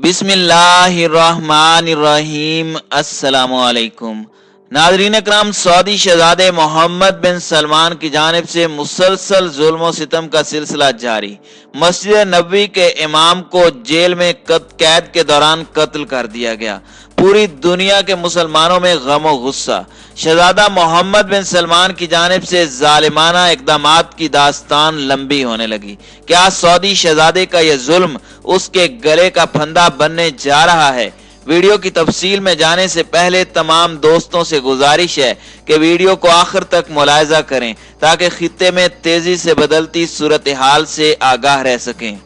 बिस्मिल्लाहिर्रहमानिर्रहीम। अस्सलामु अलैकुम। नाज़रीन इकराम, सऊदी शहज़ादे मोहम्मद बिन सलमान की जानिब से मुसलसल जुल्म सितम का सिलसिला जारी। मस्जिद नबवी के इमाम को जेल में कैद के दौरान कत्ल कर दिया गया। पूरी दुनिया के मुसलमानों में गम व गुस्सा। शहजादा मोहम्मद बिन सलमान की जानिब से जालिमाना इक़दामात की दास्तान लंबी होने लगी। क्या सऊदी शहजादे का यह जुल्म उसके गले का फंदा बनने जा रहा है? वीडियो की तफसील में जाने से पहले तमाम दोस्तों से गुजारिश है कि वीडियो को आखिर तक मुलाहिजा करें ताकि खित्ते में तेजी से बदलती सूरत हाल से आगाह रह सकें।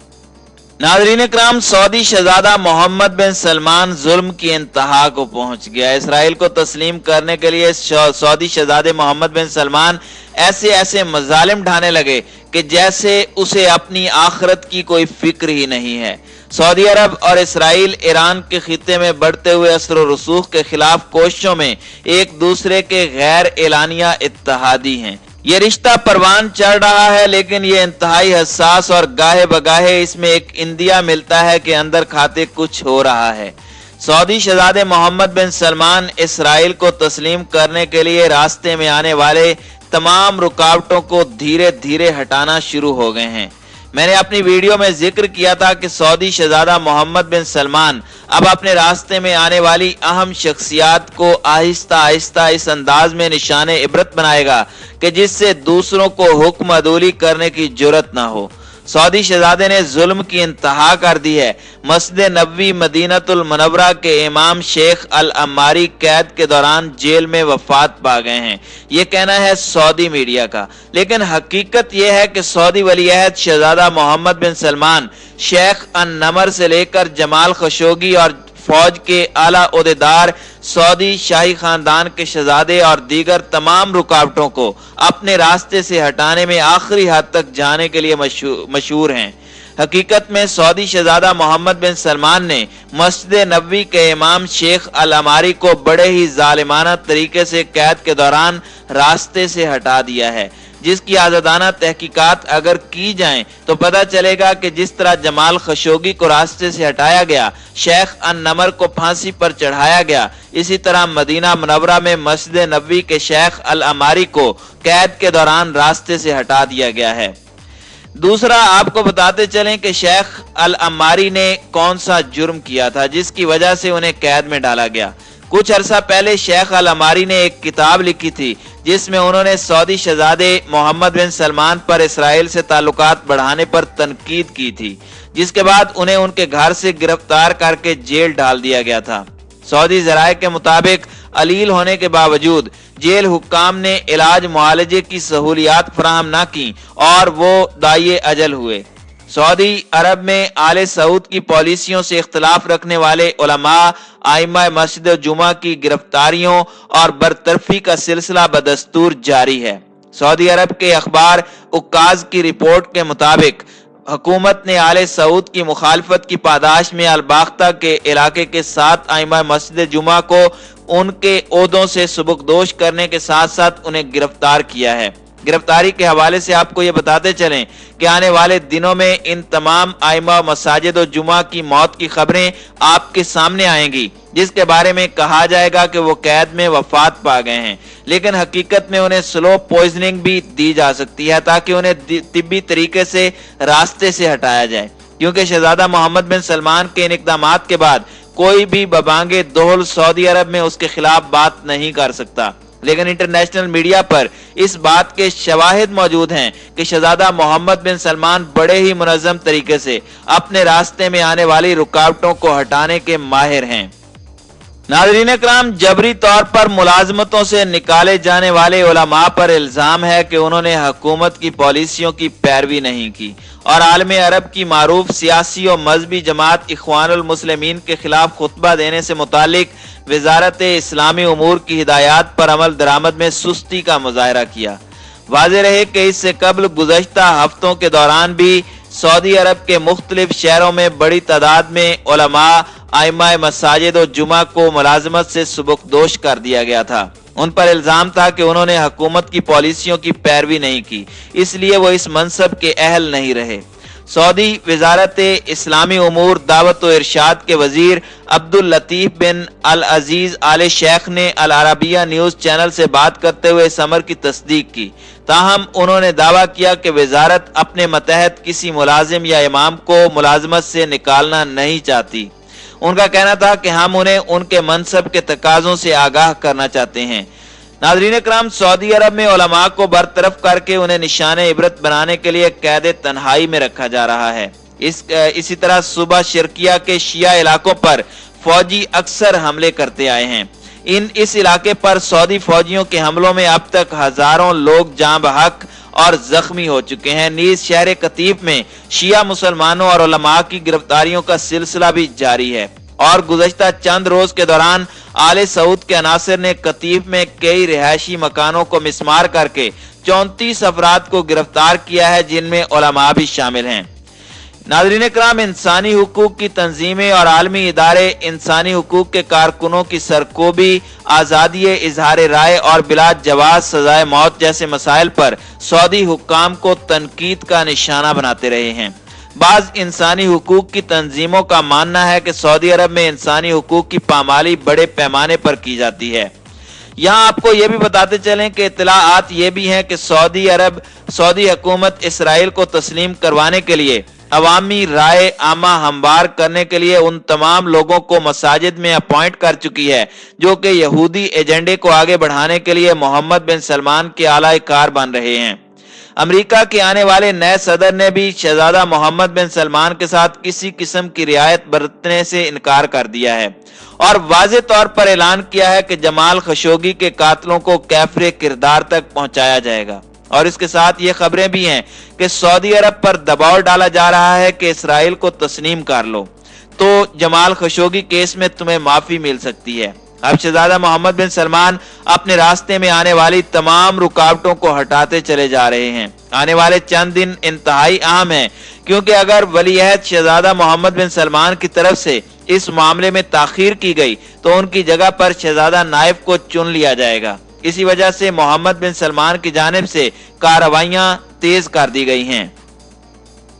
नाज़रीन इकराम, सऊदी शहजादा मोहम्मद बिन सलमान जुल्म की इंतहा को पहुंच गया। इसराइल को तस्लीम करने के लिए सऊदी शहजादे मोहम्मद बिन सलमान ऐसे मजालिम ढाने लगे कि जैसे उसे अपनी आखिरत की कोई फिक्र ही नहीं है। सऊदी अरब और इसराइल ईरान के खित्ते में बढ़ते हुए असर व रसूख के खिलाफ कोशिशों में एक दूसरे के गैर एलानिया इत्तेहादी हैं। ये रिश्ता परवान चढ़ रहा है, लेकिन ये इंतहाई हसास और गाहे बगाहे इसमें एक इंदिया मिलता है कि अंदर खाते कुछ हो रहा है। सऊदी शहजादे मोहम्मद बिन सलमान इसराइल को तस्लीम करने के लिए रास्ते में आने वाले तमाम रुकावटों को धीरे धीरे हटाना शुरू हो गए हैं। मैंने अपनी वीडियो में जिक्र किया था कि सऊदी शहजादा मोहम्मद बिन सलमान अब अपने रास्ते में आने वाली अहम शख्सियात को आहिस्ता आहिस्ता इस अंदाज में निशाने इबरत बनाएगा कि जिससे दूसरों को हुक्म अदूली करने की जुर्रत ना हो। सऊदी शहजादे ने जुल्म की इंतहा कर दी है। मस्जिद नबवी मदीनतुल मुनव्वरा के इमाम शेख अल अम्मारी कैद के दौरान जेल में वफात पा गए हैं। ये कहना है सऊदी मीडिया का, लेकिन हकीकत यह है कि सऊदी वलीअहद शहजादा मोहम्मद बिन सलमान शेख अन नमर से लेकर जमाल खशोगी और फौज के आला ओहदेदार सऊदी शाही खानदान के शहजादे और दीगर तमाम रुकावटों को अपने रास्ते से हटाने में आखिरी हद तक जाने के लिए मशहूर हैं। हकीकत में सऊदी शहजादा मोहम्मद बिन सलमान ने मस्जिद नबवी के इमाम शेख अल अमारी को बड़े ही जालिमाना तरीके से कैद के दौरान रास्ते से हटा दिया है, जिसकी आजादाना तहकीकात अगर की जाएं तो पता चलेगा कि जिस तरह जमाल खशोगी को रास्ते से हटाया गया, शेख अन नमर को फांसी पर चढ़ाया गया, इसी तरह मदीना मुनव्वरा में मस्जिद नबवी के शेख अल अमारी को कैद के दौरान रास्ते से हटा दिया गया है। दूसरा, आपको बताते चलें कि शेख अल अमारी ने कौन सा जुर्म किया था जिसकी वजह से उन्हें कैद में डाला गया। कुछ अरसा पहले शेख अल अमारी ने एक किताब लिखी थी जिसमें उन्होंने सऊदी शहजादे मोहम्मद बिन सलमान पर इसराइल से ताल्लुकात बढ़ाने पर तनकीद की थी, जिसके बाद उन्हें उनके घर से गिरफ्तार करके जेल डाल दिया गया था। सऊदी ज़राए के मुताबिक अलील होने के बावजूद जेल हुक्काम ने इलाज मुआलजे की सहूलियात फराहम न की और वो दाइए अजल हुए। सऊदी अरब में आले सऊद की पॉलिसियों से इख्तलाफ रखने वाले उलमा आइमा मस्जिद जुमा की गिरफ्तारियों और बरतरफी का सिलसिला बदस्तूर जारी है। सऊदी अरब के अखबार उक्काज की रिपोर्ट के मुताबिक हुकूमत ने आले सऊद की मुखालफत की पादाश में अलबाख्ता के इलाके के 7 आइमा मस्जिद जुमा को उनके ओहदों से सुबुकदोश करने के साथ साथ उन्हें गिरफ्तार किया है। गिरफ्तारी के हवाले से आपको ये बताते चलें कि आने वाले दिनों में इन तमाम आइमा मसाजिद और जुमा की मौत की खबरें आपके सामने आएंगी, जिसके बारे में कहा जाएगा कि वो कैद में वफात पा गए हैं, लेकिन हकीकत में उन्हें स्लो पॉइजनिंग भी दी जा सकती है ताकि उन्हें तिब्बी तरीके से रास्ते से हटाया जाए, क्योंकि शहजादा मोहम्मद बिन सलमान के इन इक़दामात के बाद कोई भी बबांगे दोहल सऊदी अरब में उसके खिलाफ बात नहीं कर सकता। लेकिन इंटरनेशनल मीडिया पर इस बात के शवाहिद मौजूद हैं कि शहजादा मोहम्मद बिन सलमान बड़े ही मुनज़्ज़म तरीके से अपने रास्ते में आने वाली रुकावटों को हटाने के माहिर हैं। नाज़रीन इकराम, जबरी तौर पर मुलाजमतों से निकाले जाने वाले उलमा पर इल्जाम है कि उन्होंने हुकूमत की पॉलिसियों की पैरवी नहीं की और आलम अरब की मारूफ सियासी और मजहबी जमात इख्वानुल मुस्लिमीन के खिलाफ खुतबा देने से मुतालिक वजारत इस्लामी उमूर की हिदायत पर अमल दरामद में सुस्ती का मुजाहरा किया। वाज़ेह रहे कि इससे कबल गुज़श्ता हफ्तों के दौरान भी सऊदी अरब के मुख्तलिफ शहरों में बड़ी तादाद में उलमा आइमा मसाजिद और जुमा को मुलाजमत से सुबुकदोश कर दिया गया था। उन पर इल्जाम था कि उन्होंने हुकूमत की पॉलिसियों की पैरवी नहीं की, इसलिए वो इस मनसब के अहल नहीं रहे। सऊदी वजारत इस्लामी उमूर दावत व इरशाद के वजीर अब्दुल लतीफ बिन अल अजीज आले शेख ने अल अरबिया न्यूज चैनल से बात करते हुए इस अमर की तस्दीक की। ताहम उन्होंने दावा किया कि वजारत अपने मतहत किसी मुलाजिम या इमाम को मुलाजमत से निकालना नहीं चाहती। उनका कहना था कि हम उन्हें उनके मनसब के तकाजों से आगाह करना चाहते हैं। नाज़रीन इकराम, सऊदी अरब में उलमा को बरतरफ करके उन्हें निशाने इबरत बनाने के लिए कैद तन्हाई में रखा जा रहा है। इसी तरह सुबह शिरकिया के शिया इलाकों पर फौजी अक्सर हमले करते आए हैं। इस इलाके पर सऊदी फौजियों के हमलों में अब तक हजारों लोग जाँ बहक और जख्मी हो चुके हैं। नीज शहर कतीफ में शिया मुसलमानों और उलमा की गिरफ्तारियों का सिलसिला भी जारी है और गुज़श्ता चंद रोज के दौरान आले सऊद के अनासर ने कतीफ में कई रिहायशी मकानों को मिसमार करके 34 अफराद को गिरफ्तार किया है, जिनमें उलमा भी शामिल हैं। नाज़रीन इकराम, इंसानी हुकूक की तंजीमें और आलमी इदारे इंसानी हुकूक के कारकुनों की सरकोबी, आज़ादी इजहार राय और बिला जवाज सजाए मौत जैसे मसाइल पर सऊदी हुक्काम को तनकीद का निशाना बनाते रहे हैं। बाज इंसानी हुकूक की तंजीमों का मानना है कि सऊदी अरब में इंसानी हुकूक की पामाली बड़े पैमाने पर की जाती है। यहाँ आपको ये भी बताते चलें कि इत्तलाआत ये भी हैं कि सऊदी हुकूमत इसराइल को तस्लीम करवाने के लिए अवामी राय आमा हमवार करने के लिए उन तमाम लोगों को मसाजिद में अपॉइंट कर चुकी है जो कि यहूदी एजेंडे को आगे बढ़ाने के लिए मोहम्मद बिन सलमान के आला कार बन रहे हैं। अमेरिका के आने वाले नए सदर ने भी शहजादा मोहम्मद बिन सलमान के साथ किसी किस्म की रियायत बरतने से इनकार कर दिया है और वाज़े तौर पर ऐलान किया है कि जमाल खशोगी के कातलों को कैफरे किरदार तक पहुंचाया जाएगा। और इसके साथ ये खबरें भी हैं कि सऊदी अरब पर दबाव डाला जा रहा है कि इसराइल को तस्लीम कर लो तो जमाल खशोगी केस में तुम्हें माफी मिल सकती है। अब शहजादा मोहम्मद बिन सलमान अपने रास्ते में आने वाली तमाम रुकावटों को हटाते चले जा रहे हैं। आने वाले चंद दिन इंतहाई अहम हैं, क्योंकि अगर वलीअहद शहजादा मोहम्मद बिन सलमान की तरफ से इस मामले में ताखीर की गई तो उनकी जगह पर शहजादा नाइफ को चुन लिया जाएगा। इसी वजह से मोहम्मद बिन सलमान की जानिब से कार्रवाइयां तेज कर दी गई हैं।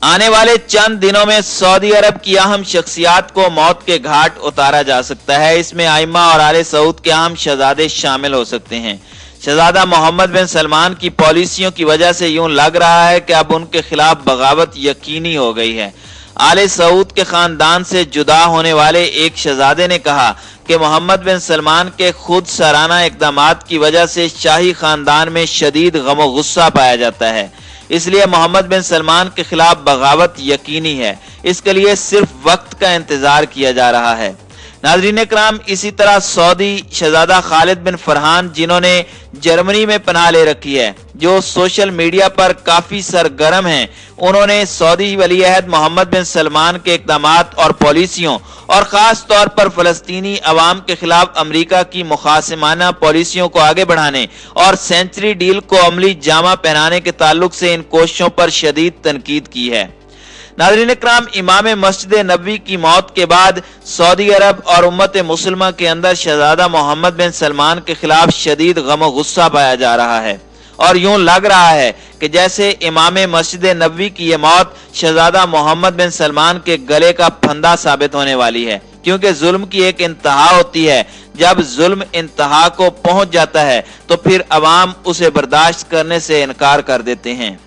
आने वाले चंद दिनों में सऊदी अरब की अहम शख्सियात को मौत के घाट उतारा जा सकता है। इसमें आइमा और आले सऊद के अहम शहजादे शामिल हो सकते हैं। शहजादा मोहम्मद बिन सलमान की पॉलिसियों की वजह से यूं लग रहा है कि अब उनके खिलाफ बगावत यकीनी हो गई है। आले सऊद के खानदान से जुदा होने वाले एक शहजादे ने कहा कि मोहम्मद बिन सलमान के खुद सराहना इकदामात की वजह से शाही खानदान में शदीद गम व गुस्सा पाया जाता है, इसलिए मोहम्मद बिन सलमान के खिलाफ बगावत यकीनी है। इसके लिए सिर्फ वक्त का इंतजार किया जा रहा है। नाज़रीन इकराम, इसी तरह सऊदी शहजादा खालिद बिन फरहान, जिन्होंने जर्मनी में पनाह ले रखी है, जो सोशल मीडिया पर काफी सरगर्म हैं, उन्होंने सऊदी वलीअहद मोहम्मद बिन सलमान के इक़दामात और पॉलिसियों और खास तौर पर फलस्तीनी अवाम के खिलाफ अमेरिका की मुखासिमाना पॉलिसियों को आगे बढ़ाने और सेंचुरी डील को अमली जामा पहनाने के ताल्लुक से इन कोशिशों पर शदीद तनकीद की है। नाज़रीन इकराम, इमाम मस्जिद नबवी की मौत के बाद सऊदी अरब और उम्मत मुसलमा के अंदर शहजादा मोहम्मद बिन सलमान के खिलाफ शदीद गम गुस्सा पाया जा रहा है और यूं लग रहा है कि जैसे इमाम मस्जिद नबवी की यह मौत शहजादा मोहम्मद बिन सलमान के गले का फंदा साबित होने वाली है, क्योंकि जुल्म की एक इंतहा होती है। जब जुल्म इंतहा को पहुंच जाता है तो फिर अवाम उसे बर्दाश्त करने से इनकार कर देते हैं।